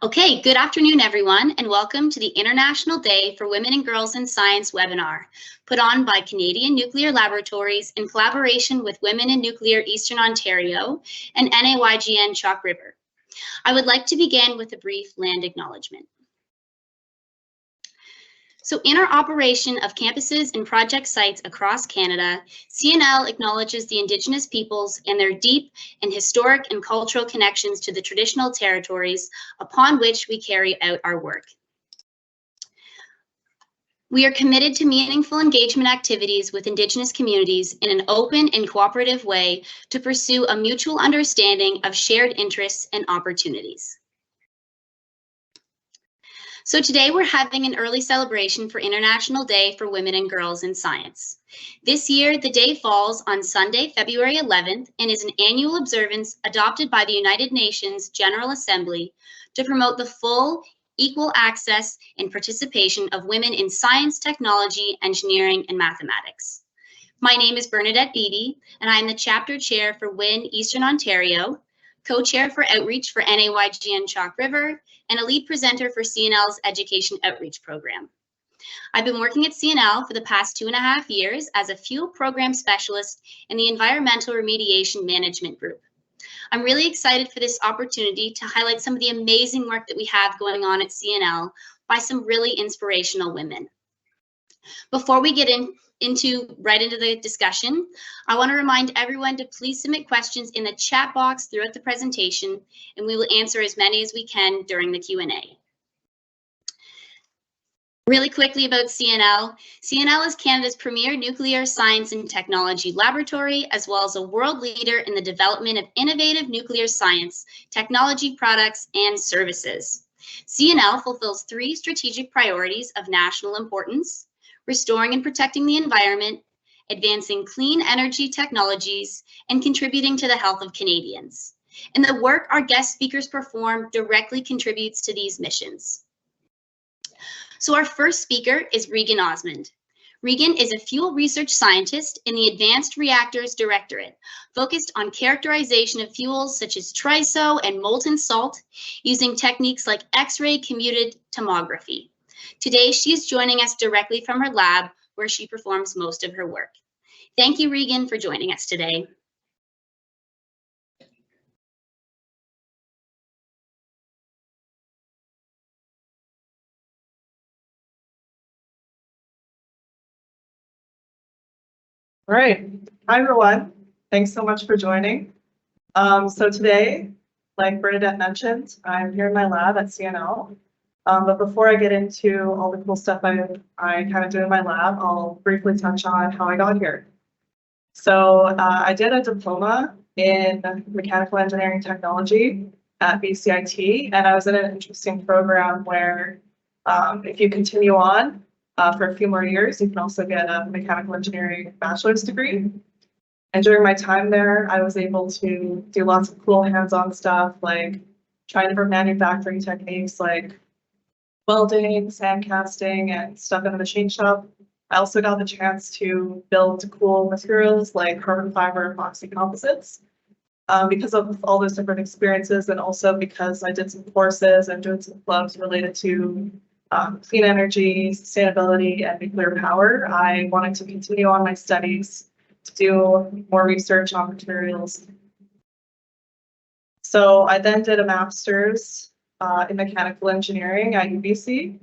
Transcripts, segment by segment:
Okay, good afternoon, everyone, and welcome to the International Day for Women and Girls in Science webinar, put on by Canadian Nuclear Laboratories in collaboration with Women in Nuclear Eastern Ontario and NAYGN Chalk River. I would like to begin with a brief land acknowledgement. So in our operation of campuses and project sites across Canada, CNL acknowledges the Indigenous peoples and their deep and historic and cultural connections to the traditional territories upon which we carry out our work. We are committed to meaningful engagement activities with Indigenous communities in an open and cooperative way to pursue a mutual understanding of shared interests and opportunities. So today we're having an early celebration for International Day for Women and Girls in Science. This year, the day falls on Sunday, February 11th, and is an annual observance adopted by the United Nations General Assembly to promote the full, equal access and participation of women in science, technology, engineering, and mathematics. My name is Bernadette Beattie, and I am the chapter chair for WIN Eastern Ontario, co-chair for Outreach for NAYGN Chalk River, and a lead presenter for CNL's Education Outreach Program. I've been working at CNL for the past 2.5 years as a fuel program specialist in the Environmental Remediation Management Group. I'm really excited for this opportunity to highlight some of the amazing work that we have going on at CNL by some really inspirational women. Before we get right into the discussion, I want to remind everyone to please submit questions in the chat box throughout the presentation, and we will answer as many as we can during the Q&A. Really quickly about CNL. CNL is Canada's premier nuclear science and technology laboratory, as well as a world leader in the development of innovative nuclear science, technology products, and services. CNL fulfills 3 strategic priorities of national importance: restoring and protecting the environment, advancing clean energy technologies, and contributing to the health of Canadians. And the work our guest speakers perform directly contributes to these missions. So our first speaker is Regan Osmond. Regan is a fuel research scientist in the Advanced Reactors Directorate, focused on characterization of fuels such as TRISO and molten salt, using techniques like X-ray computed tomography. Today, she is joining us directly from her lab, where she performs most of her work. Thank you, Regan, for joining us today. All right. Hi, everyone. Thanks so much for joining. So today, like Bernadette mentioned, I'm here in my lab at CNL. But before I get into all the cool stuff I kind of do in my lab, I'll briefly touch on how I got here. So I did a diploma in mechanical engineering technology at BCIT, and I was in an interesting program where if you continue on for a few more years, you can also get a mechanical engineering bachelor's degree. And during my time there, I was able to do lots of cool hands-on stuff, like try different manufacturing techniques like welding, sand casting, and stuff in the machine shop. I also got the chance to build cool materials like carbon fiber epoxy composites. Because of all those different experiences, and also because I did some courses and doing some clubs related to clean energy, sustainability, and nuclear power, I wanted to continue on my studies to do more research on materials. So I then did a master's in mechanical engineering at UBC.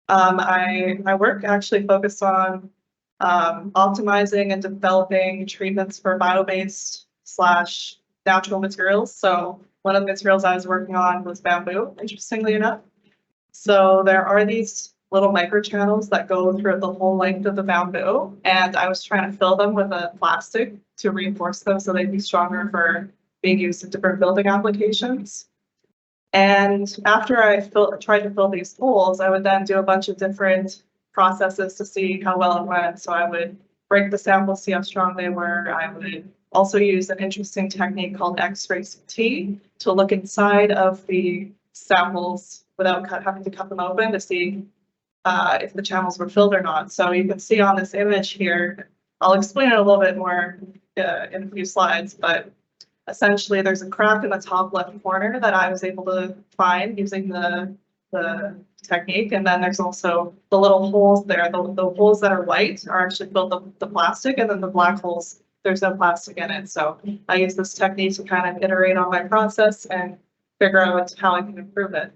My work actually focused on optimizing and developing treatments for bio-based / natural materials. So one of the materials I was working on was bamboo, interestingly enough. So there are these little microchannels that go throughout the whole length of the bamboo, and I was trying to fill them with a plastic to reinforce them so they'd be stronger for being used in different building applications. And after I tried to fill these holes, I would then do a bunch of different processes to see how well it went. So I would break the samples, see how strong they were. I would also use an interesting technique called X-ray CT to look inside of the samples without having to cut them open to see if the channels were filled or not. So you can see on this image here, I'll explain it a little bit more in a few slides, but essentially there's a crack in the top left corner that I was able to find using the technique. And then there's also the little holes there. The holes that are white are actually filled with the plastic, and then the black holes, there's no plastic in it. So I use this technique to kind of iterate on my process and figure out how I can improve it.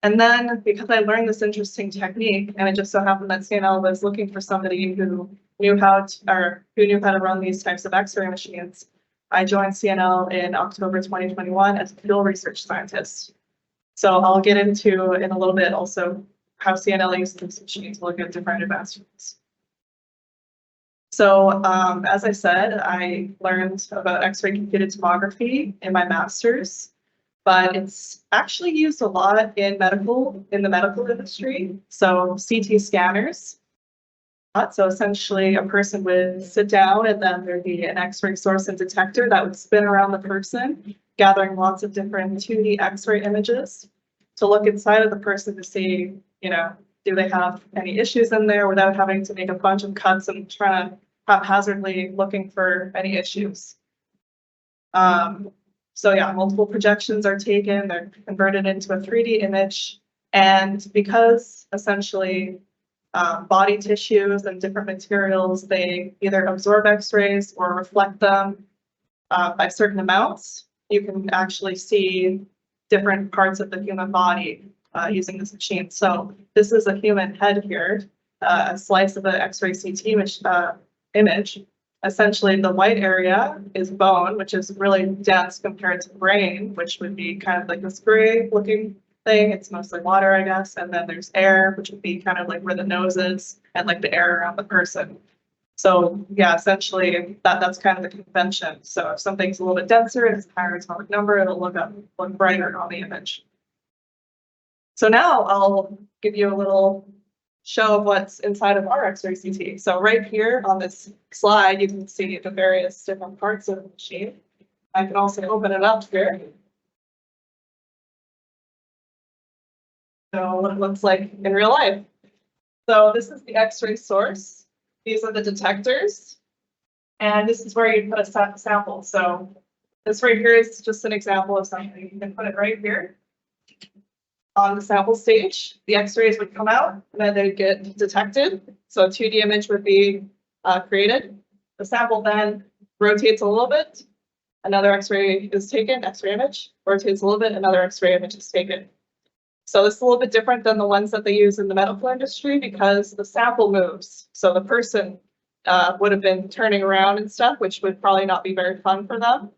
And then because I learned this interesting technique, and it just so happened that CNL was looking for somebody who knew how to run these types of X-ray machines, I joined CNL in October 2021 as a field research scientist. So I'll get into in a little bit also how CNL uses this machine to look at different advancements. So as I said, I learned about X-ray computed tomography in my master's, but it's actually used a lot in the medical industry. So CT scanners. So essentially a person would sit down and then there'd be an X-ray source and detector that would spin around the person, gathering lots of different 2D X-ray images to look inside of the person to see, do they have any issues in there without having to make a bunch of cuts and try to haphazardly looking for any issues. So yeah, multiple projections are taken, they're converted into a 3D image. And because essentially body tissues and different materials, they either absorb X-rays or reflect them by certain amounts, you can actually see different parts of the human body using this machine. So this is a human head here, a slice of an X-ray CT image. Essentially, the white area is bone, which is really dense compared to brain, which would be kind of like this gray looking thing. It's mostly water, I guess. And then there's air, which would be kind of like where the nose is and like the air around the person. So yeah, essentially that's kind of the convention. So if something's a little bit denser, it's a higher atomic number, it'll look brighter on the image. So now I'll give you a little show of what's inside of our X-ray CT. So right here on this slide, you can see the various different parts of the machine. I can also open it up here. So what it looks like in real life. So this is the X-ray source. These are the detectors. And this is where you put a sample. So this right here is just an example of something. You can put it right here. On the sample stage, the X-rays would come out and then they'd get detected. So a 2D image would be created. The sample then rotates a little bit. Another X-ray is taken, X-ray image, rotates a little bit, another X-ray image is taken. So this is a little bit different than the ones that they use in the medical industry because the sample moves. So the person would have been turning around and stuff, which would probably not be very fun for them.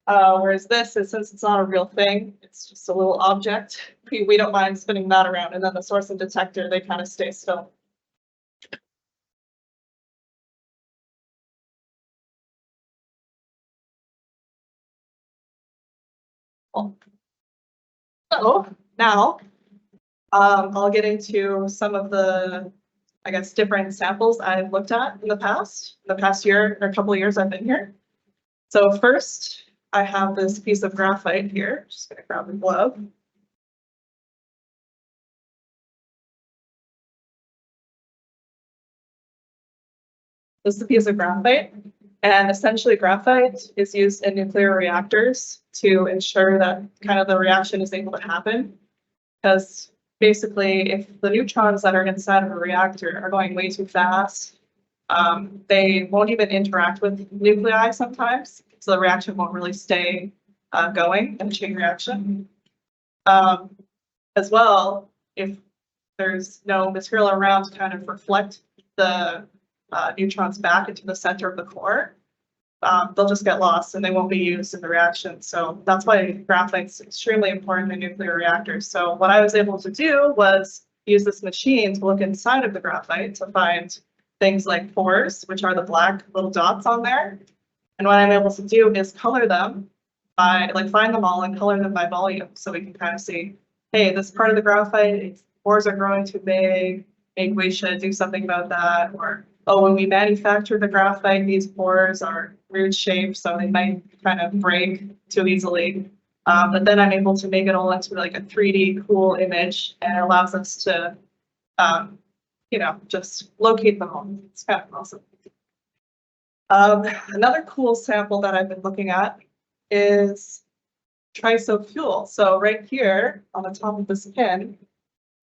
Whereas this is, since it's not a real thing, it's just a little object. We don't mind spinning that around, and then the source and detector, they kind of stay still. So now I'll get into some of the, I guess, different samples I've looked at in the past year or a couple of years I've been here. So first, I have this piece of graphite here. Just gonna grab the glove. This is a piece of graphite, and essentially graphite is used in nuclear reactors to ensure that kind of the reaction is able to happen. Because basically, if the neutrons that are inside of a reactor are going way too fast, they won't even interact with nuclei sometimes, so the reaction won't really stay going in a chain reaction. As well, if there's no material around to kind of reflect the neutrons back into the center of the core, they'll just get lost and they won't be used in the reaction. So that's why graphite's extremely important in nuclear reactors. So what I was able to do was use this machine to look inside of the graphite to find things like pores, which are the black little dots on there. And what I'm able to do is color them by, find them all and color them by volume. So we can kind of see, hey, this part of the graphite, its pores are growing too big, maybe we should do something about that. Or, oh, when we manufacture the graphite, these pores are weird shaped, so they might kind of break too easily. But then I'm able to make it all into like a 3D cool image, and it allows us to, just locate them all. It's kind of awesome. Another cool sample that I've been looking at is trisofuel. So right here on the top of this pin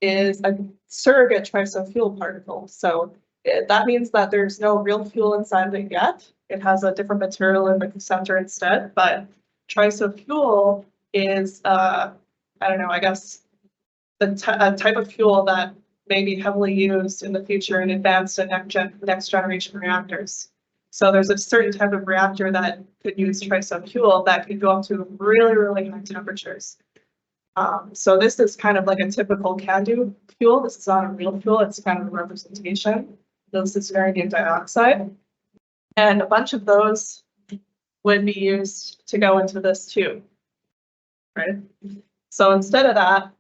is a surrogate trisofuel particle. So that means that there's no real fuel inside of it yet. It has a different material in the center instead, but trisofuel is, I don't know, I guess a type of fuel that may be heavily used in the future in advanced and next generation reactors. So there's a certain type of reactor that could use trisofuel that could go up to really, really high temperatures. So this is kind of like a typical CANDU fuel. This is not a real fuel. It's kind of a representation. This is uranium dioxide. And a bunch of those would be used to go into this tube, right? So instead of that,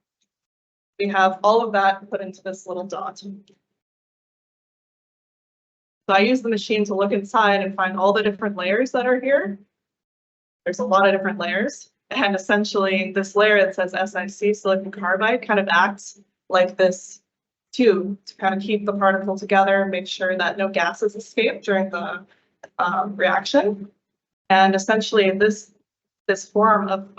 we have all of that put into this little dot. So I use the machine to look inside and find all the different layers that are here. There's a lot of different layers. And essentially this layer that says SiC, silicon carbide, kind of acts like this tube to kind of keep the particle together, make sure that no gases escape during the reaction. And essentially this form of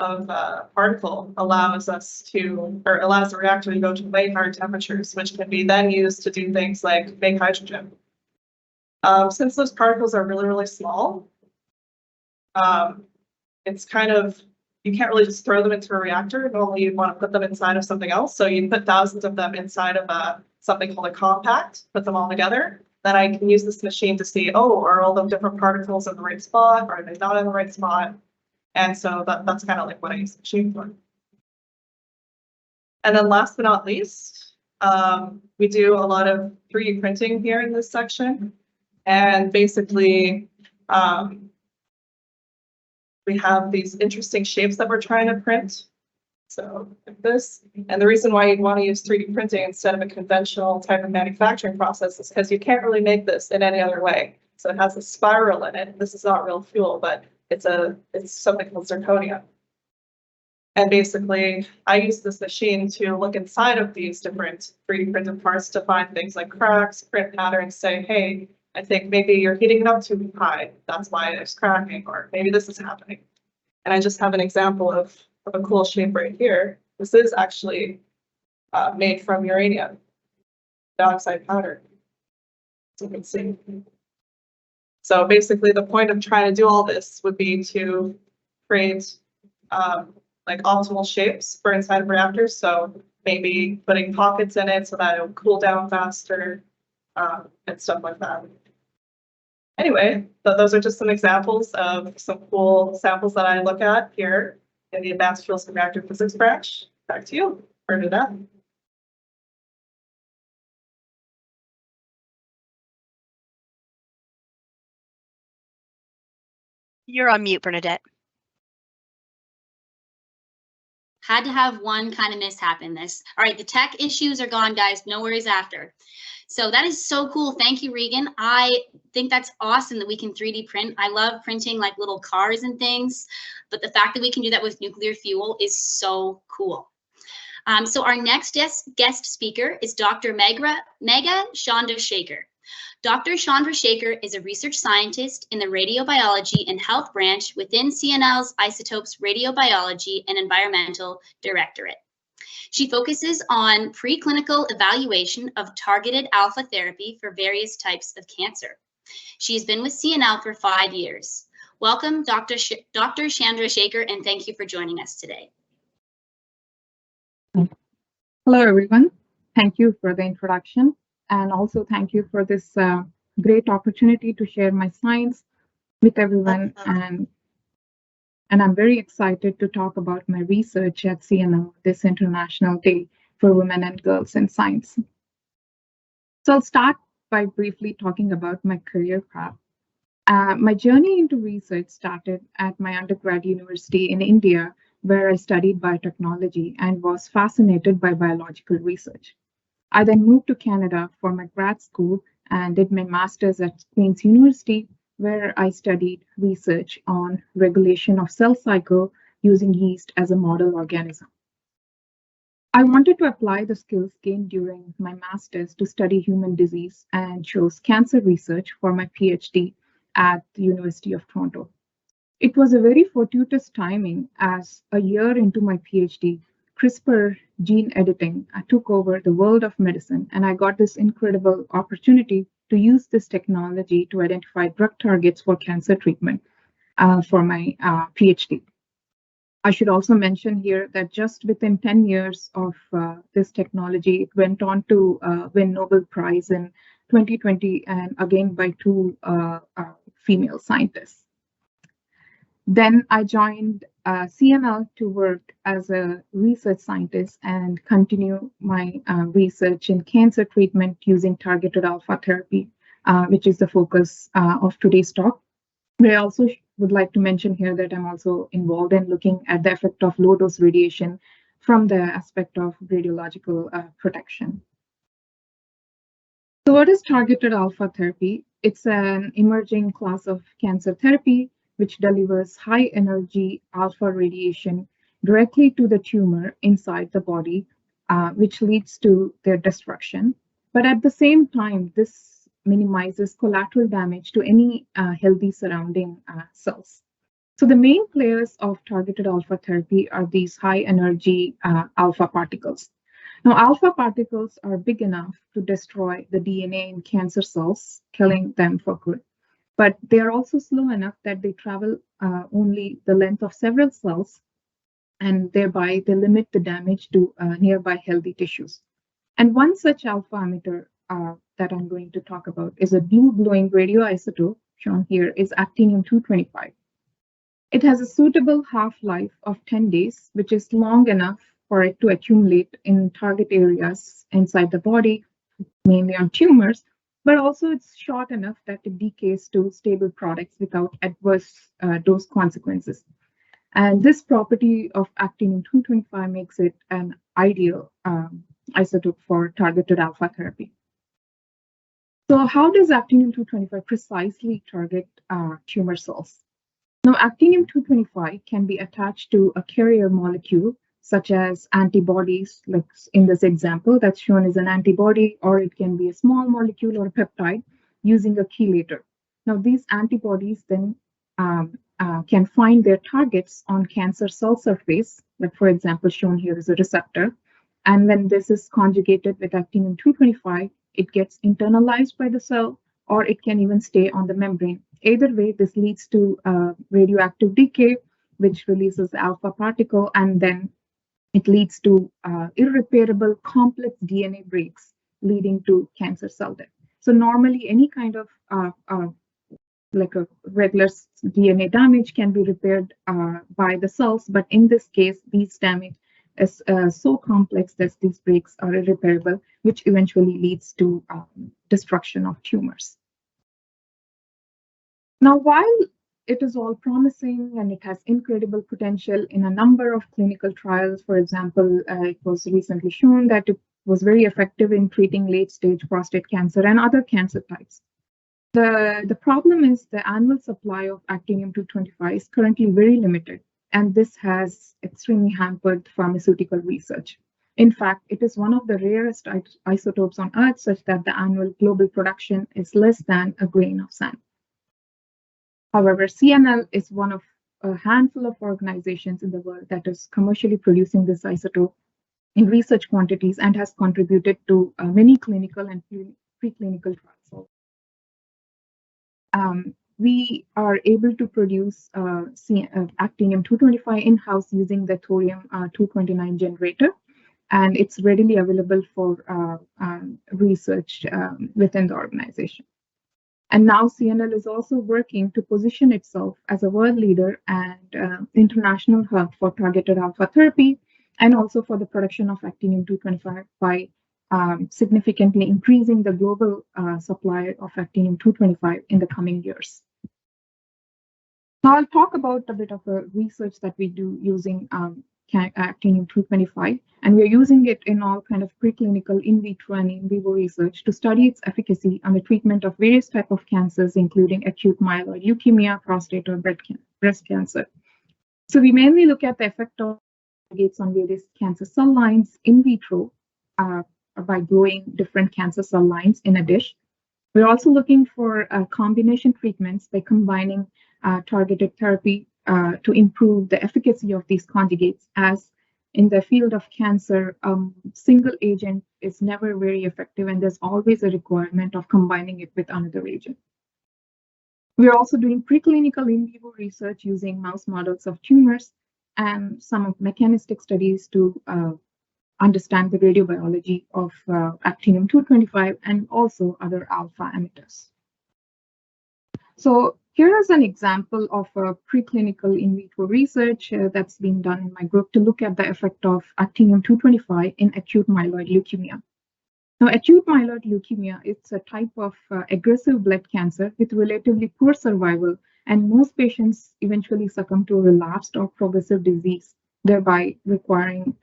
particle allows the reactor to go to way higher temperatures, which can be then used to do things like make hydrogen. Since those particles are really, really small, it's kind of, you can't really just throw them into a reactor. Normally you'd want to put them inside of something else. So you put thousands of them inside of something called a compact, put them all together. Then I can use this machine to see, oh, are all the different particles in the right spot? Are they not in the right spot? And so that's kind of like what I use the machine for. And then last but not least, we do a lot of 3D printing here in this section. And basically, we have these interesting shapes that we're trying to print. So like this. And the reason why you'd want to use 3D printing instead of a conventional type of manufacturing process is because you can't really make this in any other way. So it has a spiral in it. This is not real fuel, but it's something called zirconia. And basically, I use this machine to look inside of these different 3D printed parts to find things like cracks, print patterns, say, hey, I think maybe you're heating it up too high. That's why it's cracking, or maybe this is happening. And I just have an example of a cool shape right here. This is actually made from uranium dioxide powder, as you can see. So basically, the point of trying to do all this would be to create like optimal shapes for inside of reactors. So maybe putting pockets in it so that it will cool down faster and stuff like that. Anyway, those are just some examples of some cool samples that I look at here in the Advanced Fuels and Reactor Physics branch. Back to you, Bernadette. You're on mute, Bernadette. Had to have one kind of mishap in this. All right, the tech issues are gone, guys. No worries after. So that is so cool. Thank you, Regan. I think that's awesome that we can 3D print. I love printing like little cars and things, but the fact that we can do that with nuclear fuel is so cool. So our next guest speaker is Dr. Megha Chandrasekhar. Dr. Chandrasekhar is a research scientist in the radiobiology and health branch within CNL's Isotopes Radiobiology and Environmental Directorate. She focuses on preclinical evaluation of targeted alpha therapy for various types of cancer. She's been with CNL for 5 years. Welcome, Dr. Chandrasekhar, and thank you for joining us today. Hello, everyone. Thank you for the introduction. And also thank you for this great opportunity to share my science with everyone. And I'm very excited to talk about my research at CNL, this International Day for Women and Girls in Science. So I'll start by briefly talking about my career path. My journey into research started at my undergrad university in India, where I studied biotechnology and was fascinated by biological research. I then moved to Canada for my grad school and did my master's at Queen's University, where I studied research on regulation of cell cycle using yeast as a model organism. I wanted to apply the skills gained during my master's to study human disease and chose cancer research for my PhD at the University of Toronto. It was a very fortuitous timing as a year into my PhD, CRISPR gene editing took over the world of medicine, and I got this incredible opportunity to use this technology to identify drug targets for cancer treatment for my PhD. I should also mention here that just within 10 years of this technology, it went on to win Nobel Prize in 2020 and again by two female scientists. Then I joined CNL to work as a research scientist and continue my research in cancer treatment using targeted alpha therapy, which is the focus of today's talk. But I also would like to mention here that I'm also involved in looking at the effect of low dose radiation from the aspect of radiological protection. So what is targeted alpha therapy? It's an emerging class of cancer therapy which delivers high energy alpha radiation directly to the tumor inside the body, which leads to their destruction. But at the same time, this minimizes collateral damage to any healthy surrounding cells. So the main players of targeted alpha therapy are these high energy alpha particles. Now, alpha particles are big enough to destroy the DNA in cancer cells, killing them for good. But they are also slow enough that they travel only the length of several cells, and thereby they limit the damage to nearby healthy tissues. And one such alpha emitter that I'm going to talk about is a blue glowing radioisotope, shown here is actinium-225. It has a suitable half-life of 10 days, which is long enough for it to accumulate in target areas inside the body, mainly on tumors, but also it's short enough that it decays to stable products without adverse dose consequences. And this property of actinium-225 makes it an ideal isotope for targeted alpha therapy. So how does actinium-225 precisely target tumor cells? Now, actinium-225 can be attached to a carrier molecule, such as antibodies, like in this example that's shown as an antibody, or it can be a small molecule or a peptide using a chelator. Now, these antibodies then can find their targets on cancer cell surface, like for example, shown here is a receptor. And when this is conjugated with actinium-225, it gets internalized by the cell, or it can even stay on the membrane. Either way, this leads to radioactive decay, which releases alpha particle, and then it leads to irreparable complex DNA breaks, leading to cancer cell death. So normally, any kind of like a regular DNA damage can be repaired by the cells, but in this case, these damage is so complex that these breaks are irreparable, which eventually leads to destruction of tumors. Now, while it is all promising and it has incredible potential in a number of clinical trials, for example, it was recently shown that it was very effective in treating late-stage prostate cancer and other cancer types. The problem is the annual supply of actinium-225 is currently very limited, and this has extremely hampered pharmaceutical research. In fact, it is one of the rarest isotopes on Earth, such that the annual global production is less than a grain of sand. However, CNL is one of a handful of organizations in the world that is commercially producing this isotope in research quantities and has contributed to many clinical and preclinical trials. We are able to produce actinium-225 in-house using the thorium-229 generator, and it's readily available for research within the organization. And now CNL is also working to position itself as a world leader and international hub for targeted alpha therapy, and also for the production of actinium-225 by significantly increasing the global supply of actinium-225 in the coming years. Now I'll talk about a bit of a research that we do using actinium-225, and we're using it in all kind of preclinical in vitro and in vivo research to study its efficacy on the treatment of various types of cancers, including acute myeloid leukemia, prostate, or breast cancer. So we mainly look at the effect of targets on various cancer cell lines in vitro by growing different cancer cell lines in a dish. We're also looking for combination treatments by combining targeted therapy to improve the efficacy of these conjugates, as in the field of cancer, single agent is never very effective, and there's always a requirement of combining it with another agent. We're also doing preclinical in vivo research using mouse models of tumors and some of mechanistic studies to understand the radiobiology of actinium-225 and also other alpha emitters. So here is an example of a preclinical in vitro research that's being done in my group to look at the effect of actinium-225 in acute myeloid leukemia. Now, acute myeloid leukemia is a type of aggressive blood cancer with relatively poor survival, and most patients eventually succumb to a relapsed or progressive disease, thereby requiring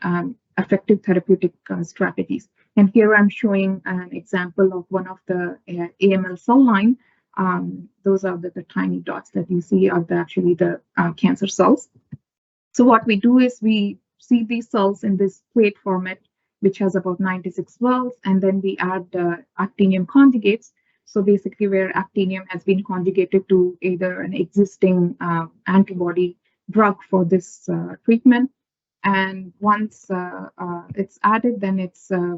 effective therapeutic strategies. And here I'm showing an example of one of the AML cell line. Those are the tiny dots that you see are actually the cancer cells. So what we do is we see these cells in this plate format, which has about 96 wells, and then we add actinium conjugates. So basically where actinium has been conjugated to either an existing antibody drug for this treatment. And once it's added, then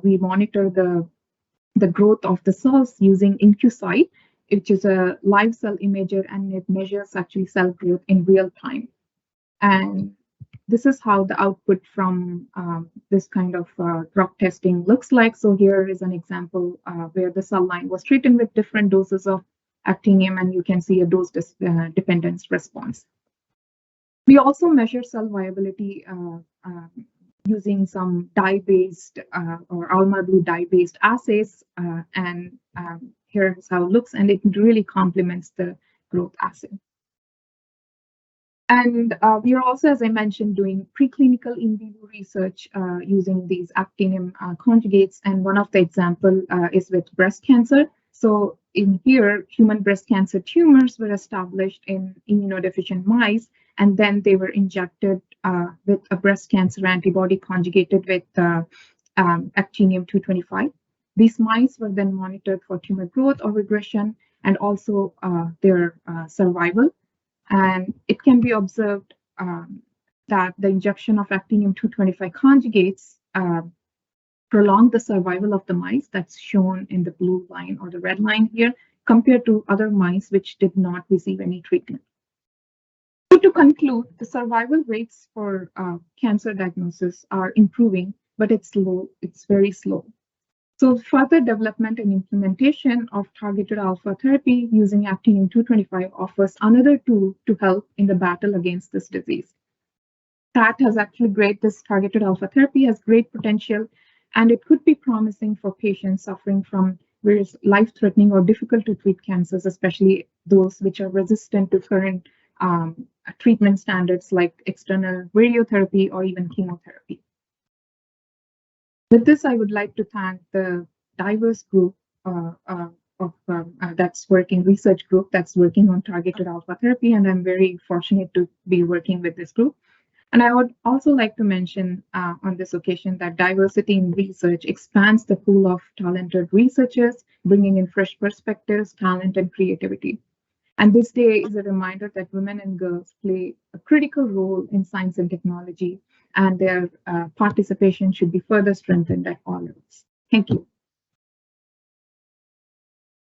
we monitor the growth of the cells using InQSight, which is a live cell imager, and it measures actually cell growth in real time. And this is how the output from this kind of drug testing looks like. So here is an example where the cell line was treated with different doses of actinium, and you can see a dose dependence response. We also measure cell viability using some dye-based or Alma Blue dye-based assays, and here's how it looks, and it really complements the growth assay. And we are also, as I mentioned, doing preclinical in vivo research using these actinium conjugates. And one of the example is with breast cancer. So in here, human breast cancer tumors were established in immunodeficient mice, and then they were injected with a breast cancer antibody conjugated with actinium-225. These mice were then monitored for tumor growth or regression, and also their survival. And it can be observed that the injection of actinium-225 conjugates prolong the survival of the mice, that's shown in the blue line or the red line here, compared to other mice which did not receive any treatment. So to conclude, the survival rates for cancer diagnosis are improving, but it's slow, it's very slow. So further development and implementation of targeted alpha therapy using actinium-225 offers another tool to help in the battle against this disease. This targeted alpha therapy has great potential, and it could be promising for patients suffering from various life-threatening or difficult to treat cancers, especially those which are resistant to current treatment standards like external radiotherapy or even chemotherapy. With this, I would like to thank the diverse group research group that's working on targeted alpha therapy, and I'm very fortunate to be working with this group. And I would also like to mention on this occasion that diversity in research expands the pool of talented researchers, bringing in fresh perspectives, talent, and creativity. And this day is a reminder that women and girls play a critical role in science and technology, and their participation should be further strengthened at all levels. Thank you.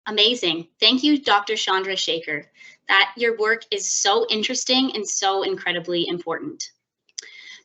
Amazing. Thank you, Dr. Chandra Shekhar. Your work is so interesting and so incredibly important.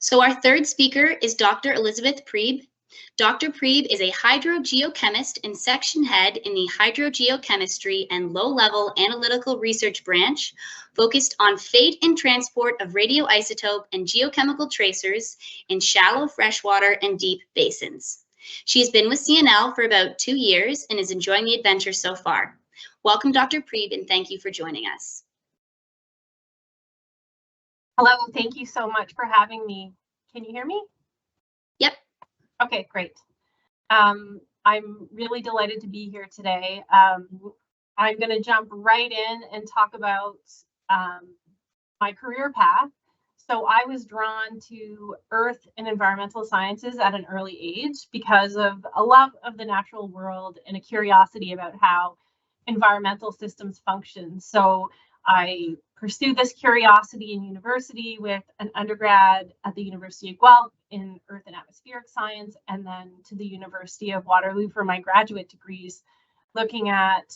So our third speaker is Dr. Elizabeth Priebe. Dr. Priebe is a hydrogeochemist and section head in the hydrogeochemistry and low-level analytical research branch, focused on fate and transport of radioisotope and geochemical tracers in shallow freshwater and deep basins. She has been with CNL for about 2 years and is enjoying the adventure so far. Welcome, Dr. Priebe, and thank you for joining us. Hello, thank you so much for having me. Can you hear me? Yep. Okay, great. I'm really delighted to be here today. I'm going to jump right in and talk about my career path. So I was drawn to earth and environmental sciences at an early age because of a love of the natural world and a curiosity about how environmental systems function. So I pursued this curiosity in university with an undergrad at the University of Guelph in Earth and Atmospheric Science, and then to the University of Waterloo for my graduate degrees, looking at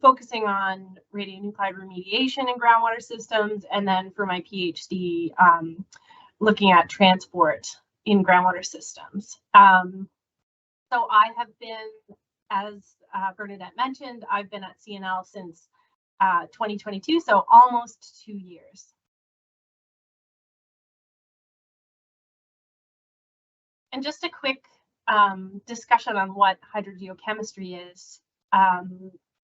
focusing on radionuclide remediation in groundwater systems, and then for my PhD, looking at transport in groundwater systems. So I have been, as Bernadette mentioned, I've been at CNL since 2022, so almost 2 years. And just a quick discussion on what hydrogeochemistry is.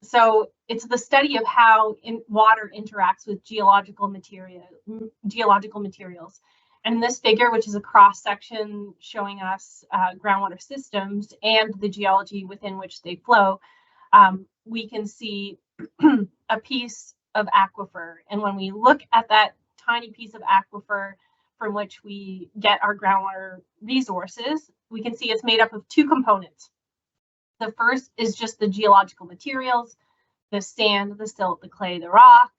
So it's the study of how water interacts with geological materials. And this figure, which is a cross section showing us groundwater systems and the geology within which they flow, we can see a piece of aquifer. And when we look at that tiny piece of aquifer from which we get our groundwater resources, we can see it's made up of two components. The first is just the geological materials, the sand, the silt, the clay, the rock,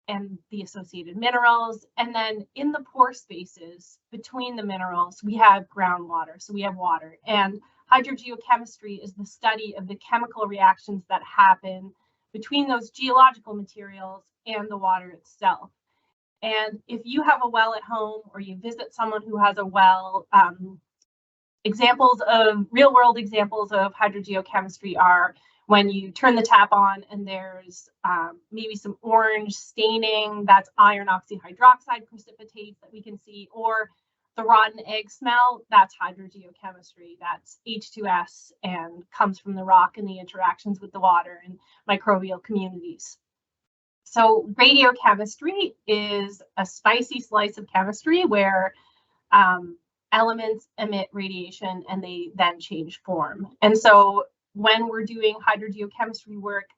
and the associated minerals. And then in the pore spaces between the minerals, we have groundwater, so we have water. And hydrogeochemistry is the study of the chemical reactions that happen between those geological materials and the water itself. And if you have a well at home or you visit someone who has a well, real world examples of hydrogeochemistry are when you turn the tap on and there's maybe some orange staining, that's iron oxyhydroxide precipitate that we can see, or the rotten egg smell, that's hydrogeochemistry. That's H2S and comes from the rock and the interactions with the water and microbial communities. So radiochemistry is a spicy slice of chemistry where elements emit radiation and they then change form. And so when we're doing hydrogeochemistry work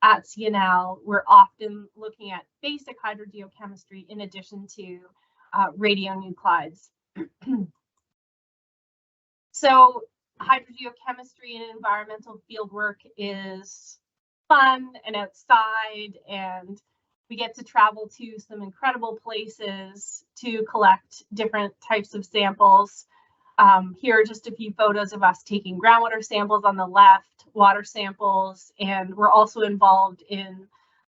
at CNL, we're often looking at basic hydrogeochemistry in addition to radionuclides. So hydrogeochemistry and environmental field work is fun and outside, and we get to travel to some incredible places to collect different types of samples. Here are just a few photos of us taking groundwater samples on the left, water samples, and we're also involved in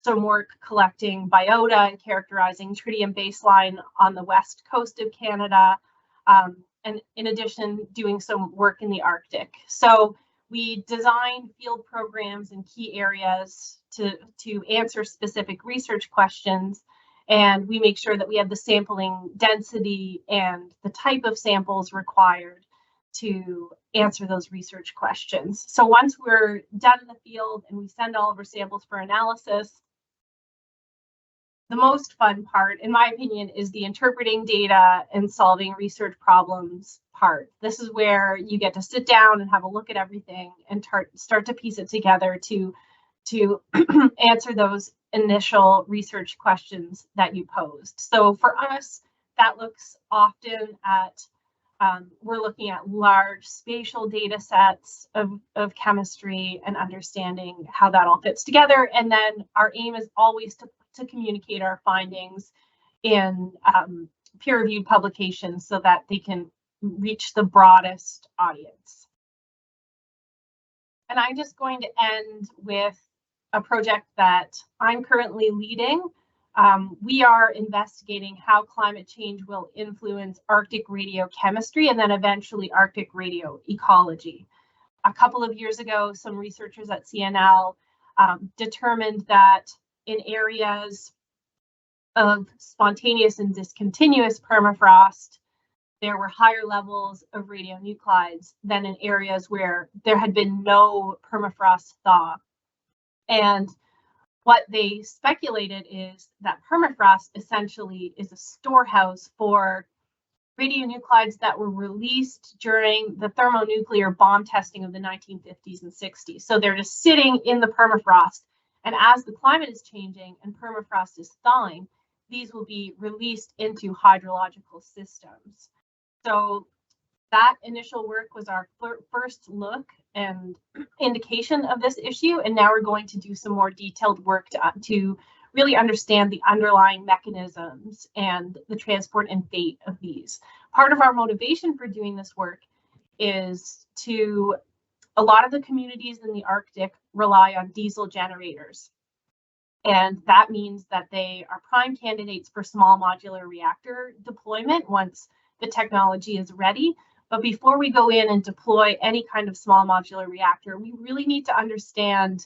some work collecting biota and characterizing tritium baseline on the west coast of Canada, and in addition, doing some work in the Arctic. So we design field programs in key areas to answer specific research questions, and we make sure that we have the sampling density and the type of samples required to answer those research questions. So once we're done in the field and we send all of our samples for analysis, the most fun part, in my opinion, is the interpreting data and solving research problems part. This is where you get to sit down and have a look at everything and start to piece it together to answer those initial research questions that you posed. So for us, that looks often at, we're looking at large spatial data sets of chemistry and understanding how that all fits together. And then our aim is always to communicate our findings in peer-reviewed publications so that they can reach the broadest audience. And I'm just going to end with a project that I'm currently leading. We are investigating how climate change will influence Arctic radiochemistry and then eventually Arctic radioecology. A couple of years ago, some researchers at CNL determined that in areas of spontaneous and discontinuous permafrost, there were higher levels of radionuclides than in areas where there had been no permafrost thaw. And what they speculated is that permafrost essentially is a storehouse for radionuclides that were released during the thermonuclear bomb testing of the 1950s and 60s. So they're just sitting in the permafrost. And as the climate is changing and permafrost is thawing, these will be released into hydrological systems. So that initial work was our first look and indication of this issue, and now we're going to do some more detailed work to really understand the underlying mechanisms and the transport and fate of these. Part of our motivation for doing this work is a lot of the communities in the Arctic rely on diesel generators. And that means that they are prime candidates for small modular reactor deployment once the technology is ready. But before we go in and deploy any kind of small modular reactor, we really need to understand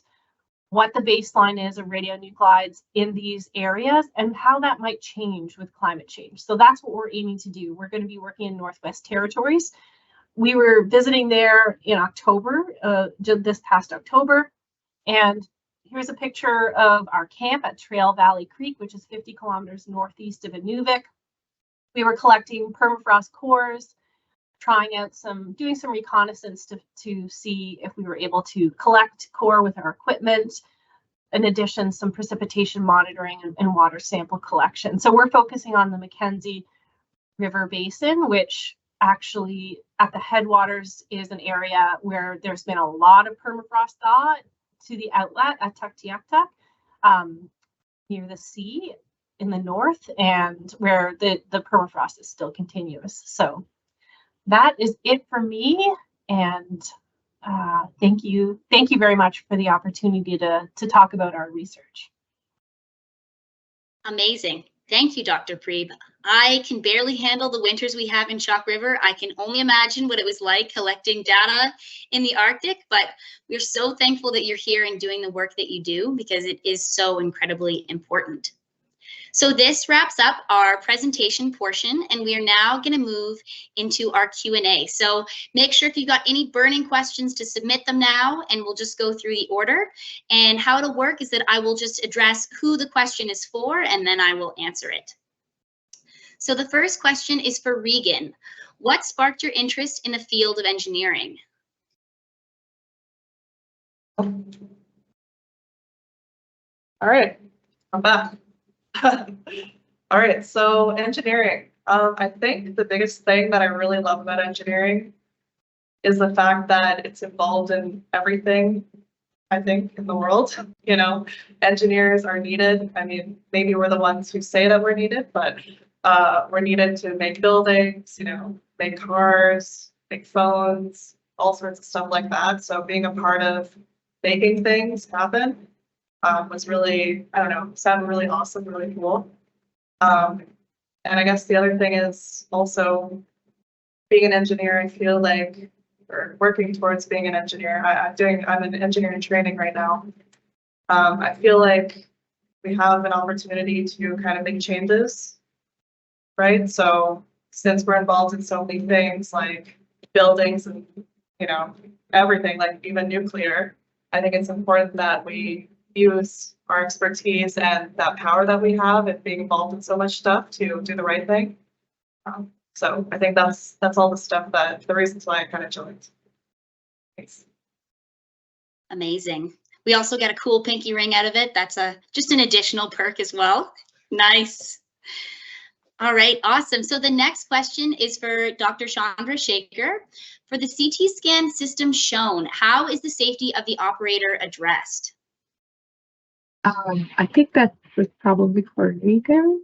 what the baseline is of radionuclides in these areas and how that might change with climate change. So that's what we're aiming to do. We're going to be working in Northwest Territories. We were visiting there in October, this past October, and here's a picture of our camp at Trail Valley Creek, which is 50 kilometers northeast of Inuvik. We were collecting permafrost cores, trying out doing some reconnaissance to see if we were able to collect core with our equipment. In addition, some precipitation monitoring and water sample collection. So we're focusing on the Mackenzie River Basin, which actually at the headwaters is an area where there's been a lot of permafrost thaw to the outlet at Tuktoyaktuk, near the sea in the north, and where the permafrost is still continuous. So that is it for me, and thank you very much for the opportunity to talk about our research. Amazing. Thank you, Dr. Preeb. I can barely handle the winters we have in Chalk River. I can only imagine what it was like collecting data in the Arctic, but we're so thankful that you're here and doing the work that you do because it is so incredibly important. So this wraps up our presentation portion, and we are now going to move into our Q&A. So make sure if you've got any burning questions to submit them now, and we'll just go through the order. And how it'll work is that I will just address who the question is for, and then I will answer it. So the first question is for Regan. What sparked your interest in the field of engineering? All right, I'm back. All right, so engineering. I think the biggest thing that I really love about engineering is the fact that it's involved in everything, I think, in the world. You know, engineers are needed. I mean, maybe we're the ones who say that we're needed, but we're needed to make buildings, you know, make cars, make phones, all sorts of stuff like that. So being a part of making things happen was really, I don't know, sounded really awesome, really cool. And I guess the other thing is also being an engineer. I feel like, or working towards being an engineer. I'm in engineering training right now. I feel like we have an opportunity to kind of make changes, right? So since we're involved in so many things like buildings and, you know, everything, like even nuclear, I think it's important that we use our expertise and that power that we have and being involved in so much stuff to do the right thing. So I think that's all the stuff the reasons why I kind of joined. Thanks. Amazing. We also get a cool pinky ring out of it. That's just an additional perk as well. Nice. All right, awesome. So the next question is for Dr. Chandra Shaker. For the CT scan system shown, how is the safety of the operator addressed? I think that was probably for Regan.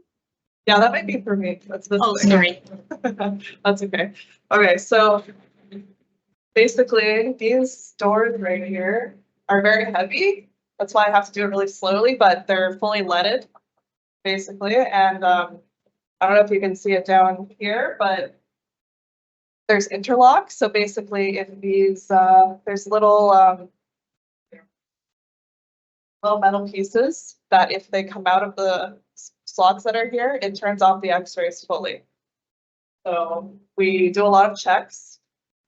Yeah, that might be for me. That's this. Oh, sorry. That's okay. Okay, so basically these doors right here are very heavy. That's why I have to do it really slowly, but they're fully leaded, basically. And I don't know if you can see it down here, but there's interlock. So basically, if these there's little metal pieces that if they come out of the slots that are here, it turns off the x-rays fully. So we do a lot of checks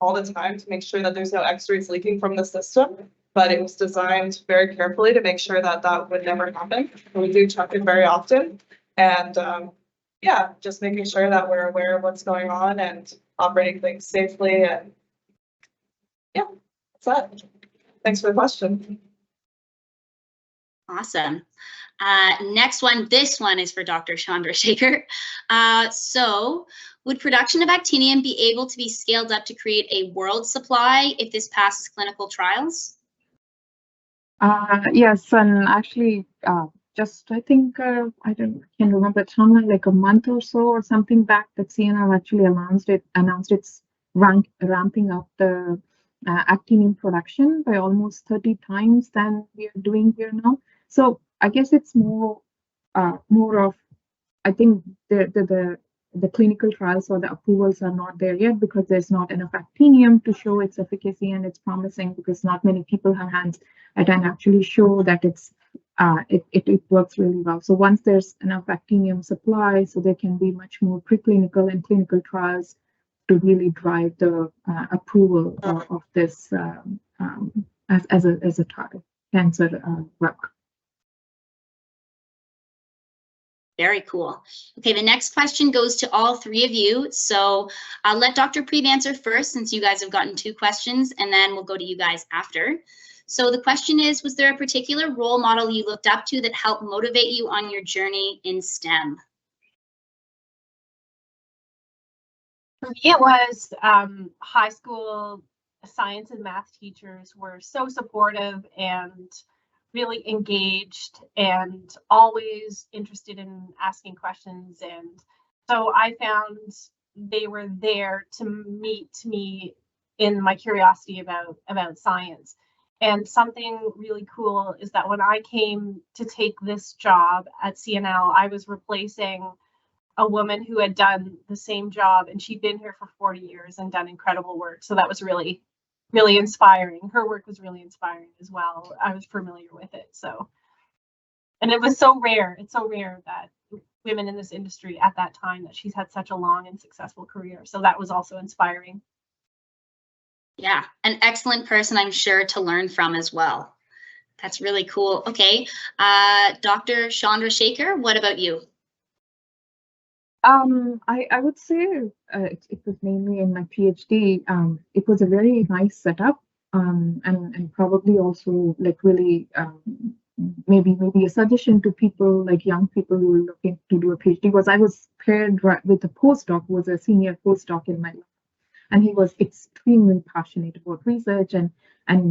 all the time to make sure that there's no x-rays leaking from the system, but it was designed very carefully to make sure that that would never happen. We do check it very often, and yeah, just making sure that we're aware of what's going on and operating things safely. And yeah, that's that. Thanks for the question. Awesome. Next one, this one is for Dr. Chandra Shaker. So would production of actinium be able to be scaled up to create a world supply if this passes clinical trials? Yes, and actually, just I think can't remember the timeline, like a month or so or something back, that CNR actually announced its ramping up the actinium production by almost 30 times than we are doing here now. So I guess it's more of, I think the clinical trials or the approvals are not there yet because there's not enough actinium to show its efficacy, and it's promising because not many people have hands that can actually show that it works really well. So once there's enough actinium supply, so there can be much more preclinical and clinical trials to really drive the approval of this as a target cancer drug. Very cool. Okay, the next question goes to all three of you. So I'll let Dr. Preeb answer first, since you guys have gotten 2 questions, and then we'll go to you guys after. So the question is, was there a particular role model you looked up to that helped motivate you on your journey in STEM? For me, it was high school science and math teachers were so supportive and really engaged and always interested in asking questions. And so I found they were there to meet me in my curiosity about science. And something really cool is that when I came to take this job at CNL, I was replacing a woman who had done the same job, and she'd been here for 40 years and done incredible work. So that was really, really inspiring. Her work was really inspiring as well. I was familiar with it. So, and it was so rare. It's so rare that women in this industry at that time, that she's had such a long and successful career. So that was also inspiring. Yeah, an excellent person, I'm sure, to learn from as well. That's really cool. Okay, Dr. Chandra Shaker, what about you? I would say it was mainly in my PhD. It was a very nice setup, and probably also like really maybe a suggestion to people, like young people who are looking to do a PhD, was I was paired with a postdoc who was a senior postdoc in my lab, and he was extremely passionate about research and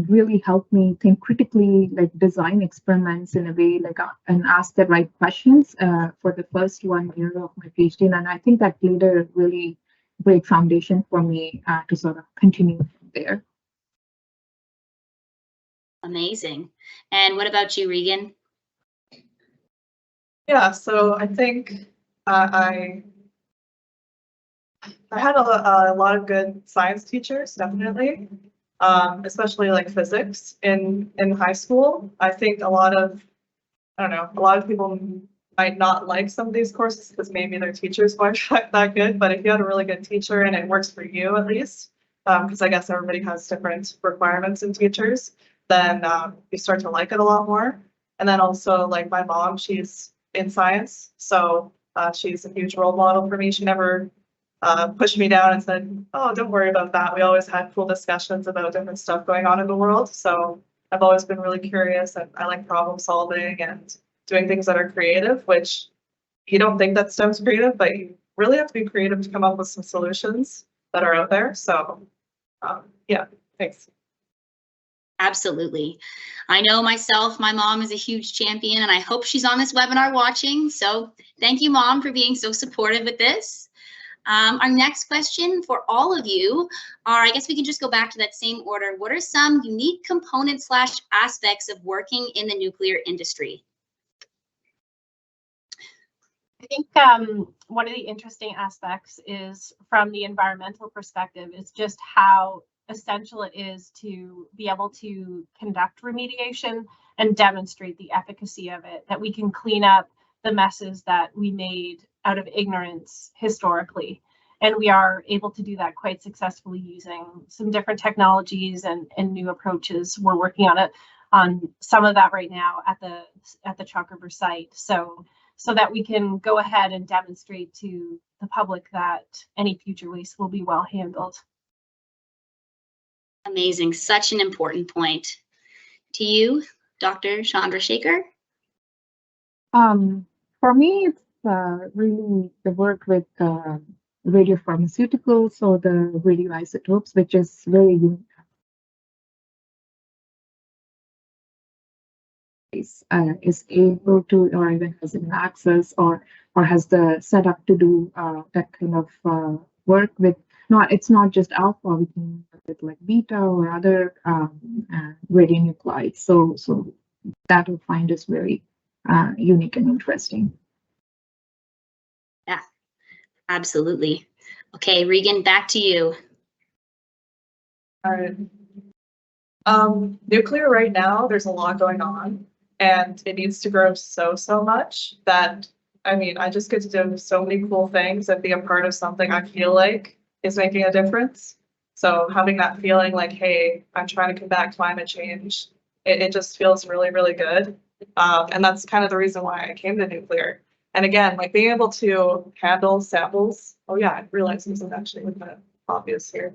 really helped me think critically, like design experiments in a way, like and ask the right questions for the first 1 year of my PhD. And I think that laid a really great foundation for me to sort of continue from there. Amazing. And what about you, Regan? Yeah, so I think I had a lot of good science teachers, definitely, especially like physics in high school. I think a lot of people might not like some of these courses because maybe their teachers weren't that good, but if you had a really good teacher and it works for you at least, because I guess everybody has different requirements in teachers, then you start to like it a lot more. And then also, like, my mom, she's in science, so she's a huge role model for me. She never pushed me down and said, oh, don't worry about that. We always had cool discussions about different stuff going on in the world. So I've always been really curious, and I like problem solving and doing things that are creative, which you don't think that STEM's creative, but you really have to be creative to come up with some solutions that are out there. So yeah, thanks. Absolutely. I know myself, my mom is a huge champion, and I hope she's on this webinar watching. So thank you, Mom, for being so supportive with this. Our next question for all of you are, I guess we can just go back to that same order. What are some unique components / aspects of working in the nuclear industry? I think one of the interesting aspects is, from the environmental perspective, is just how essential it is to be able to conduct remediation and demonstrate the efficacy of it, that we can clean up the messes that we made out of ignorance historically. And we are able to do that quite successfully using some different technologies and new approaches. We're working on some of that right now at the Chalk River site. So that we can go ahead and demonstrate to the public that any future waste will be well handled. Amazing. Such an important point. To you, Dr. Chandra Shaker? For me, really the work with radiopharmaceuticals or the radioisotopes, which is very unique. Is able to, or even has an access, or has the setup to do that kind of work with. Not, it's not just alpha. We can work with like beta or other radionuclides. So that I find is very unique and interesting. Yeah, absolutely. Okay, Regan, back to you. All right. Nuclear right now, there's a lot going on, and it needs to grow so much that, I mean, I just get to do so many cool things and be a part of something I feel like is making a difference. So having that feeling like, hey, I'm trying to combat climate change, it just feels really, really good. And that's kind of the reason why I came to nuclear. And again, like being able to handle samples. Oh yeah, I realized this is actually with the obvious here.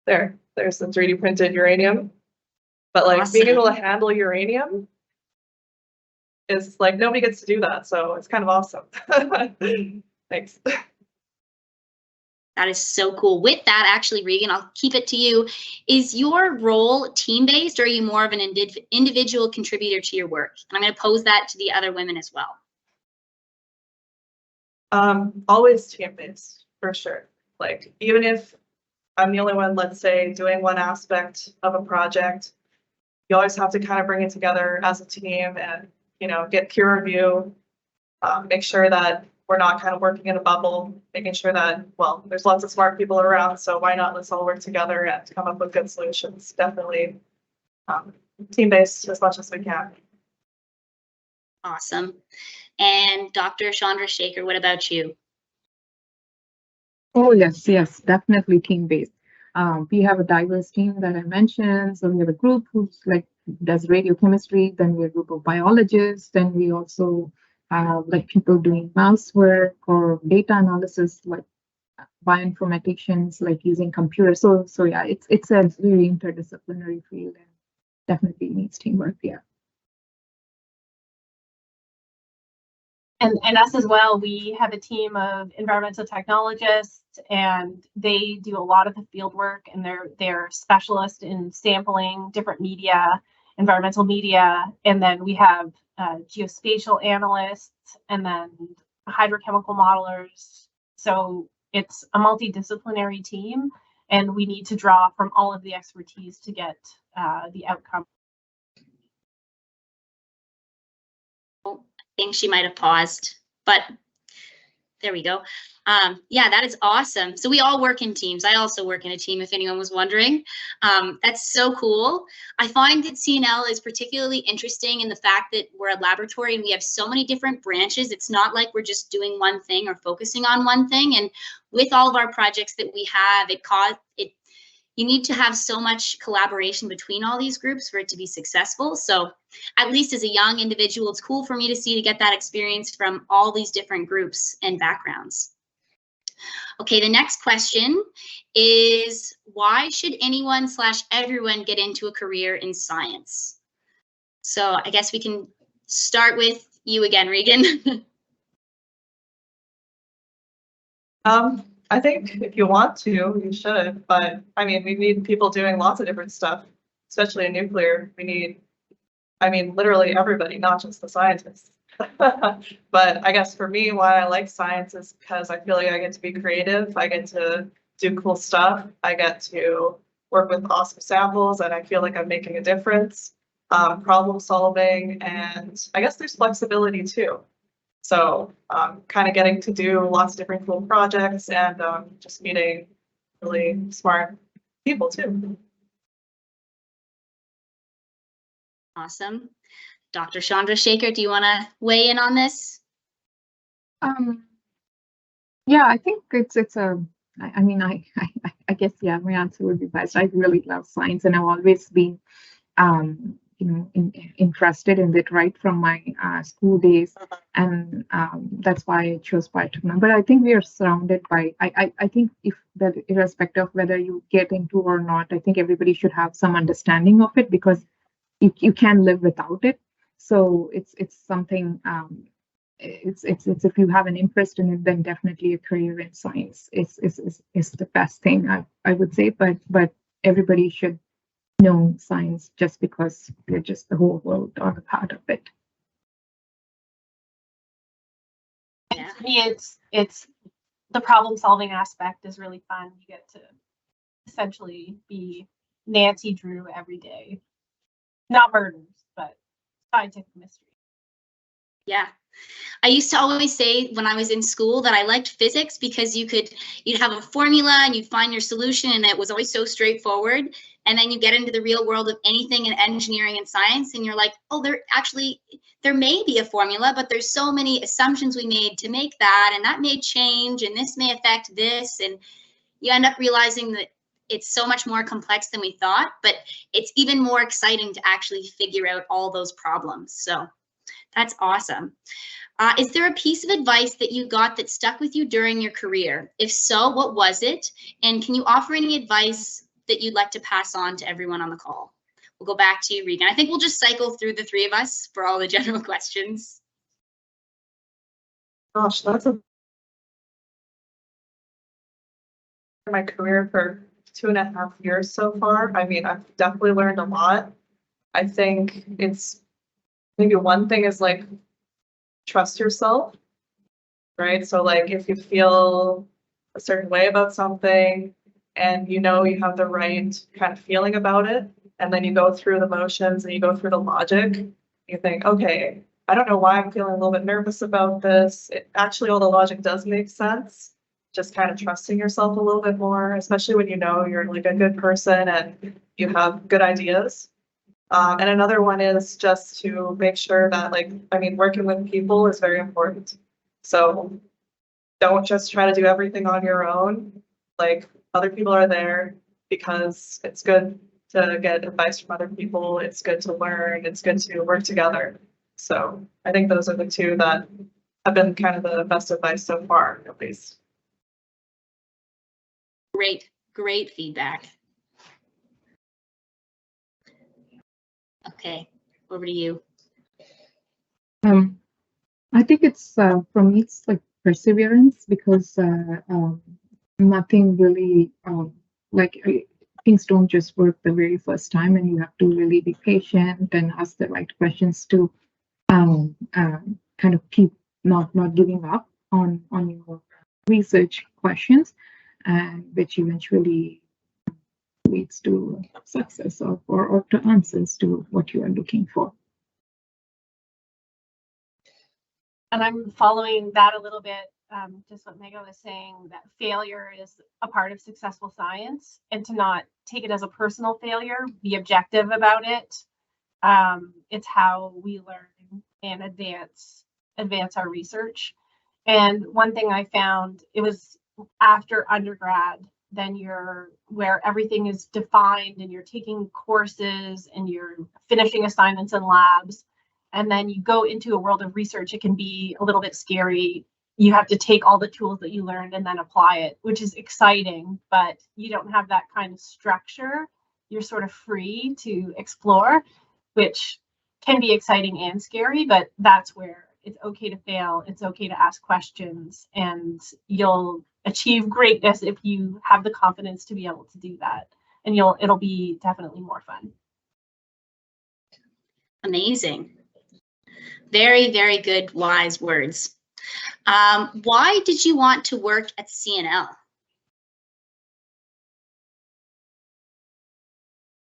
There's some 3D printed uranium. But like being able to handle uranium is like nobody gets to do that. So it's kind of awesome. Thanks. That is so cool. With that, actually, Regan, I'll keep it to you. Is your role team-based, or are you more of an individual contributor to your work? And I'm going to pose that to the other women as well. Always team-based, for sure. Like even if I'm the only one, let's say, doing one aspect of a project, you always have to kind of bring it together as a team and, you know, get peer review, make sure that we're not kind of working in a bubble, making sure that, well, there's lots of smart people around, so why not let's all work together and come up with good solutions. Definitely team-based as much as we can. Awesome. And Dr. Chandra Shaker, what about you? Oh, yes, definitely team-based. We have a diverse team that I mentioned. So we have a group who's like does radiochemistry, then we have a group of biologists, then we also have like people doing mouse work or data analysis, like bioinformaticians, like using computers. So yeah, it's a very interdisciplinary field and definitely needs teamwork. Yeah. And us as well, we have a team of environmental technologists, and they do a lot of the field work, and they're specialists in sampling different media, environmental media, and then we have geospatial analysts, and then hydrochemical modelers. So it's a multidisciplinary team, and we need to draw from all of the expertise to get the outcome. I think she might have paused, but there we go. Yeah, that is awesome. So we all work in teams. I also work in a team, if anyone was wondering. That's so cool. I find that CNL is particularly interesting in the fact that we're a laboratory and we have so many different branches. It's not like we're just doing one thing or focusing on one thing. And with all of our projects that we have, you need to have so much collaboration between all these groups for it to be successful. So at least as a young individual, it's cool for me to see, to get that experience from all these different groups and backgrounds. Okay, the next question is, why should anyone/everyone get into a career in science? So I guess we can start with you again, Regan. I think if you want to, you should, but I mean, we need people doing lots of different stuff, especially in nuclear. We need, I mean, literally everybody, not just the scientists. But I guess for me, why I like science is because I feel like I get to be creative. I get to do cool stuff. I get to work with awesome samples, and I feel like I'm making a difference. Problem solving, and I guess there's flexibility too. So kind of getting to do lots of different cool projects and just meeting really smart people too. Awesome. Dr. Chandra Shaker, do you want to weigh in on this? Yeah, I think it's I mean, I guess, yeah, my answer would be best. I really love science, and I've always been interested in it right from my school days, and that's why I chose biotechnology. But I think we are surrounded by, I think if that, irrespective of whether you get into or not, I think everybody should have some understanding of it, because you can live without it. So it's something it's if you have an interest in it, then definitely a career in science is the best thing I would say. But everybody should know science just because we're just the whole world or a part of it. Yeah. To me, it's the problem solving aspect is really fun. You get to essentially be Nancy Drew every day. Not murders, but scientific mystery. Yeah. I used to always say when I was in school that I liked physics because you'd have a formula and you'd find your solution and it was always so straightforward. And then you get into the real world of anything in engineering and science and you're like, oh, there may be a formula, but there's so many assumptions we made to make that, and that may change, and this may affect this. And you end up realizing that it's so much more complex than we thought, but it's even more exciting to actually figure out all those problems. So that's awesome. Is there a piece of advice that you got that stuck with you during your career? If so, what was it? And can you offer any advice that you'd like to pass on to everyone on the call? We'll go back to you, Regan. I think we'll just cycle through the three of us for all the general questions. Gosh, that's my career for 2.5 years so far. I mean, I've definitely learned a lot. I think it's maybe one thing is like trust yourself, right? So like if you feel a certain way about something and you know you have the right kind of feeling about it, and then you go through the motions and you go through the logic, you think, okay, I don't know why I'm feeling a little bit nervous about this. Actually, all the logic does make sense. Just kind of trusting yourself a little bit more, especially when you know you're like a good person and you have good ideas. And another one is just to make sure that, like, I mean, working with people is very important. So don't just try to do everything on your own. Like, other people are there because it's good to get advice from other people. It's good to learn. It's good to work together. So I think those are the two that have been kind of the best advice so far, at least. Great feedback. Okay, over to you. I think it's for me it's like perseverance, because nothing really things don't just work the very first time, and you have to really be patient and ask the right questions to kind of keep not giving up on your research questions, and which eventually leads to success or to answers to what you are looking for. And I'm following that a little bit, just what Megan was saying, that failure is a part of successful science, and to not take it as a personal failure, be objective about it. It's how we learn and advance our research. And one thing I found, it was after undergrad, then where everything is defined and you're taking courses and you're finishing assignments in labs. And then you go into a world of research, it can be a little bit scary. You have to take all the tools that you learned and then apply it, which is exciting, but you don't have that kind of structure. You're sort of free to explore, which can be exciting and scary, but that's where it's okay to fail. It's okay to ask questions, and you'll achieve greatness if you have the confidence to be able to do that. And it'll be definitely more fun. Amazing. Very, very good, wise words. Why did you want to work at CNL?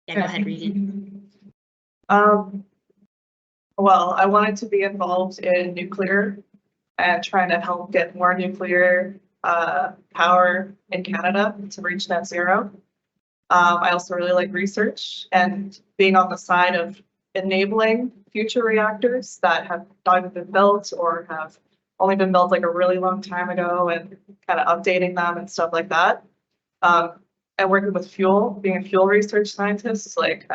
Yeah, go ahead, Regan. Well, I wanted to be involved in nuclear and trying to help get more nuclear power in Canada to reach net zero. I also really like research and being on the side of enabling future reactors that have not even been built or have only been built like a really long time ago, and kind of updating them and stuff like that. And working with fuel, being a fuel research scientist, like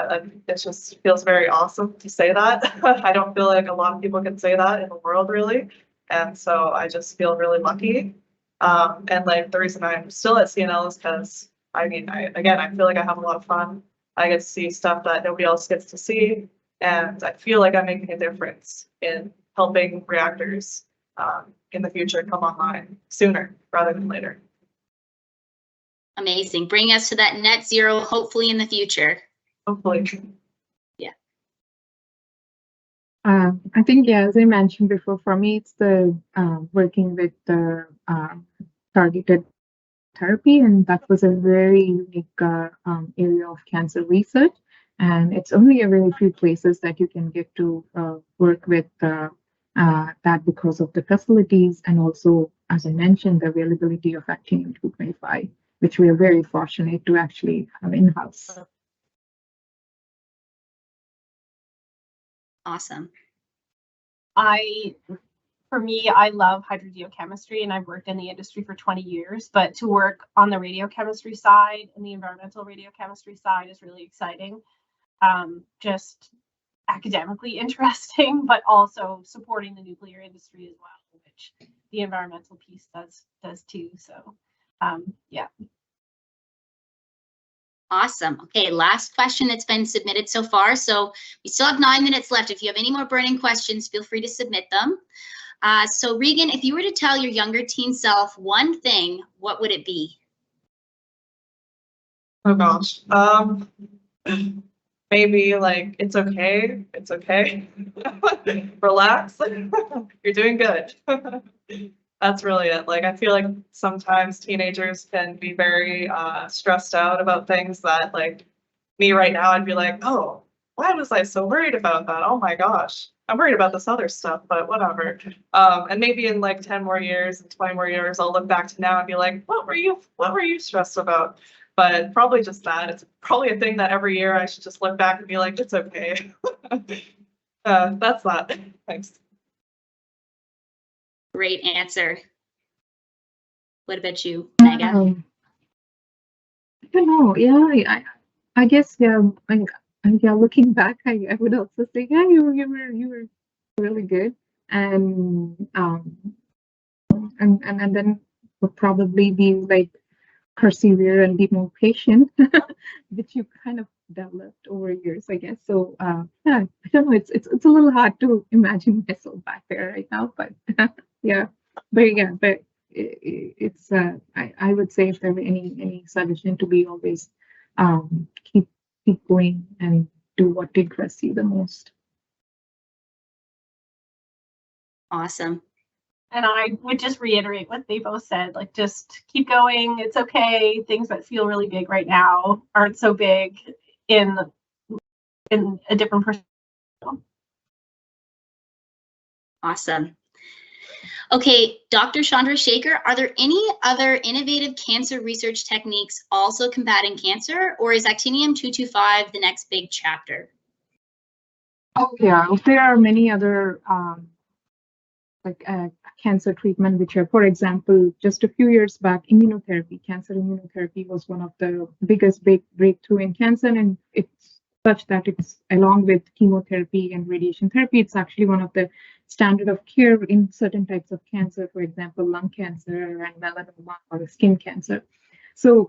it just feels very awesome to say that. I don't feel like a lot of people can say that in the world, really. And so I just feel really lucky. And like the reason I'm still at CNL is because I mean, I feel like I have a lot of fun. I get to see stuff that nobody else gets to see, and I feel like I'm making a difference in helping reactors in the future come online sooner rather than later. Amazing. Bring us to that net zero, hopefully in the future. Hopefully. I think, yeah, as I mentioned before, for me, it's the working with the targeted therapy, and that was a very unique area of cancer research. And it's only a very few places that you can get to work with that because of the facilities and also, as I mentioned, the availability of actinium-225, which we are very fortunate to actually have in-house. Awesome. For me, I love hydrogeochemistry, and I've worked in the industry for 20 years, but to work on the radiochemistry side and the environmental radiochemistry side is really exciting. Just academically interesting, but also supporting the nuclear industry as well, which the environmental piece does too. So, yeah. Awesome. Okay, last question that's been submitted so far. So we still have 9 minutes left. If you have any more burning questions, feel free to submit them. So Regan, if you were to tell your younger teen self one thing, what would it be? Oh gosh. Maybe like, it's okay. It's okay. Relax. You're doing good. That's really it. Like, I feel like sometimes teenagers can be very stressed out about things that, like, me right now, I'd be like, oh, why was I so worried about that? Oh my gosh. I'm worried about this other stuff, but whatever. And maybe in like 10 more years and 20 more years, I'll look back to now and be like, what were you stressed about? But probably just that. It's probably a thing that every year I should just look back and be like, it's okay. That's that. Thanks. Great answer. What about you, Mega? I don't know. Yeah, I guess, yeah. Yeah, looking back, I would also say, yeah, you were really good, and and then would probably be like persevere and be more patient, which you kind of developed over years, I guess. So yeah, I don't know. It's a little hard to imagine myself back there right now, but yeah, but it's I would say if there were any suggestion to be always keep going and do what interests you the most. Awesome. And I would just reiterate what they both said, like, just keep going. It's okay. Things that feel really big right now aren't so big in a different perspective. Awesome. Okay, Dr. Chandra Shaker, are there any other innovative cancer research techniques also combating cancer, or is actinium-225 the next big chapter? Oh yeah, there are many other like cancer treatment, which are, for example, just a few years back, immunotherapy. Cancer immunotherapy was one of the biggest breakthrough in cancer, and it's such that it's, along with chemotherapy and radiation therapy, it's actually one of the standard of care in certain types of cancer, for example, lung cancer and melanoma or skin cancer. So,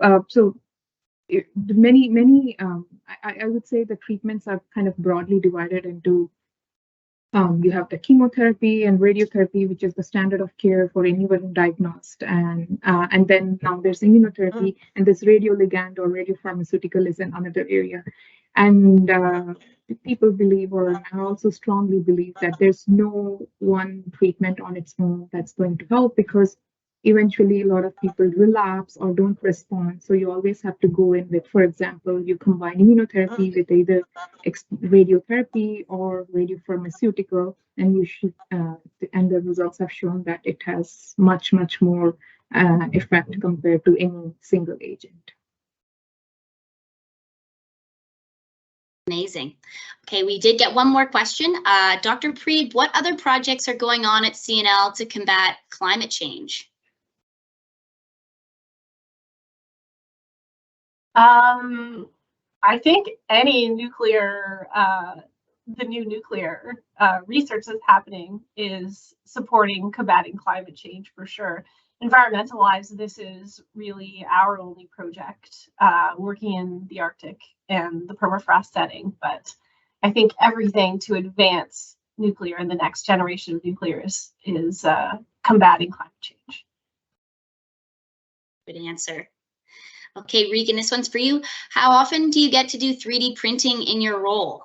many I would say the treatments are kind of broadly divided into you have the chemotherapy and radiotherapy, which is the standard of care for anyone diagnosed, and then now there's immunotherapy, and this radioligand or radiopharmaceutical is in another area. And people believe, or I also strongly believe, that there's no one treatment on its own that's going to help, because eventually a lot of people relapse or don't respond. So you always have to go in with, for example, you combine immunotherapy with either radiotherapy or radiopharmaceutical, and you should, and the results have shown that it has much more effect compared to any single agent. Amazing. Okay, we did get one more question. Dr. Preeb, what other projects are going on at CNL to combat climate change? I think any nuclear, the new nuclear research that's happening is supporting combating climate change for sure. Environmental-wise, this is really our only project working in the Arctic and the permafrost setting, but I think everything to advance nuclear and the next generation of nuclear is combating climate change. Good answer. Okay, Regan, this one's for you. How often do you get to do 3D printing in your role?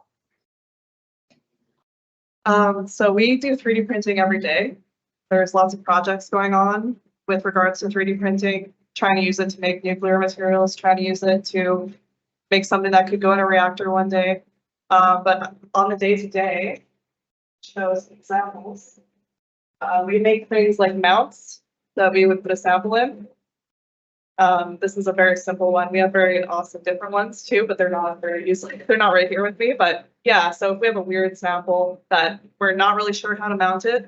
So we do 3D printing every day. There's lots of projects going on with regards to 3D printing, trying to use it to make nuclear materials, trying to use it to make something that could go in a reactor one day. But on the day-to-day, shows examples. We make things like mounts that we would put a sample in. This is a very simple one. We have very awesome different ones too, but they're not very usually, they're not right here with me, but yeah, so if we have a weird sample that we're not really sure how to mount it,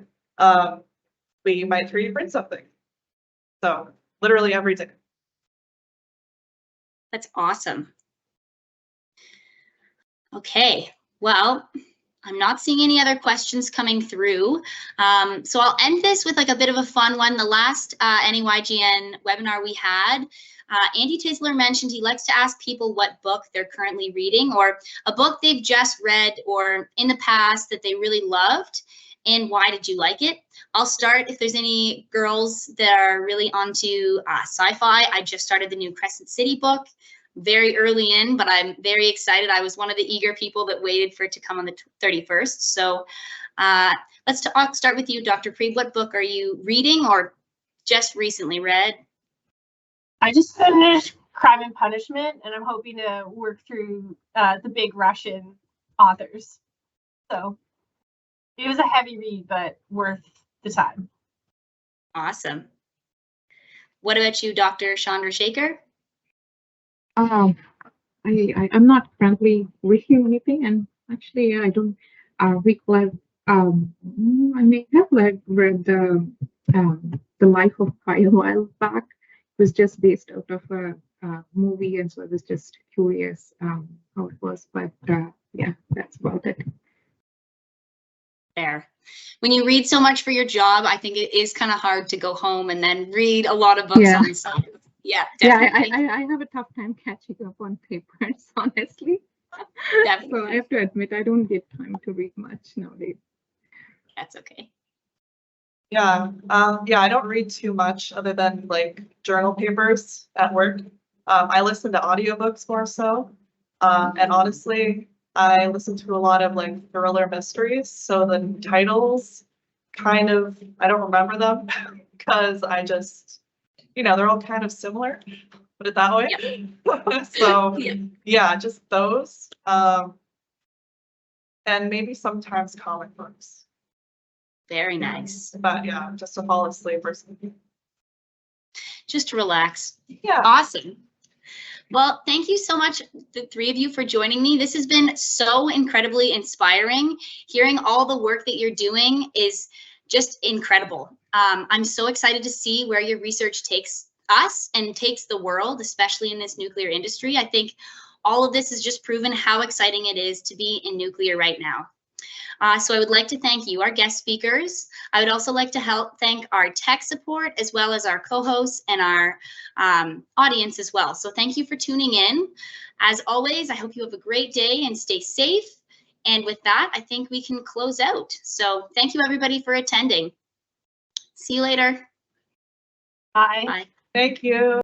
we might 3D print something. So literally every day. That's awesome. Okay, well, I'm not seeing any other questions coming through. So I'll end this with like a bit of a fun one. The last NEYGN webinar we had, Andy Tisler mentioned he likes to ask people what book they're currently reading, or a book they've just read or in the past that they really loved, and why did you like it? I'll start. If there's any girls that are really onto sci-fi, I just started the new Crescent City book. Very early in, but I'm very excited. I was one of the eager people that waited for it to come on the 31st. So let's start with you, Dr. Preeb. What book are you reading or just recently read? I just finished Crime and Punishment, and I'm hoping to work through the big Russian authors. So it was a heavy read, but worth the time. Awesome. What about you, Dr. Chandra Shaker? I'm not currently reading anything, and actually I don't recollect. I may have read the Life of Pi a while back. It was just based out of a movie, and so I was just curious how it was. But yeah, that's about it. Fair. When you read so much for your job, I think it is kind of hard to go home and then read a lot of books on the side. Yeah, definitely. Yeah, I have a tough time catching up on papers, honestly. Definitely. So I have to admit, I don't get time to read much nowadays. That's okay. Yeah, I don't read too much other than like journal papers at work. I listen to audiobooks more so. And honestly, I listen to a lot of like thriller mysteries. So the titles kind of, I don't remember them because I just, they're all kind of similar, put it that way. Yep. So yeah, just those. And maybe sometimes comic books. Very nice. But yeah, just to fall asleep or something. Just to relax. Yeah. Awesome. Well, thank you so much, the three of you, for joining me. This has been so incredibly inspiring. Hearing all the work that you're doing is just incredible. I'm so excited to see where your research takes us and takes the world, especially in this nuclear industry. I think all of this has just proven how exciting it is to be in nuclear right now. So I would like to thank you, our guest speakers. I would also like to thank our tech support, as well as our co-hosts and our audience as well. So thank you for tuning in. As always, I hope you have a great day and stay safe. And with that, I think we can close out. So thank you, everybody, for attending. See you later. Bye. Bye. Thank you.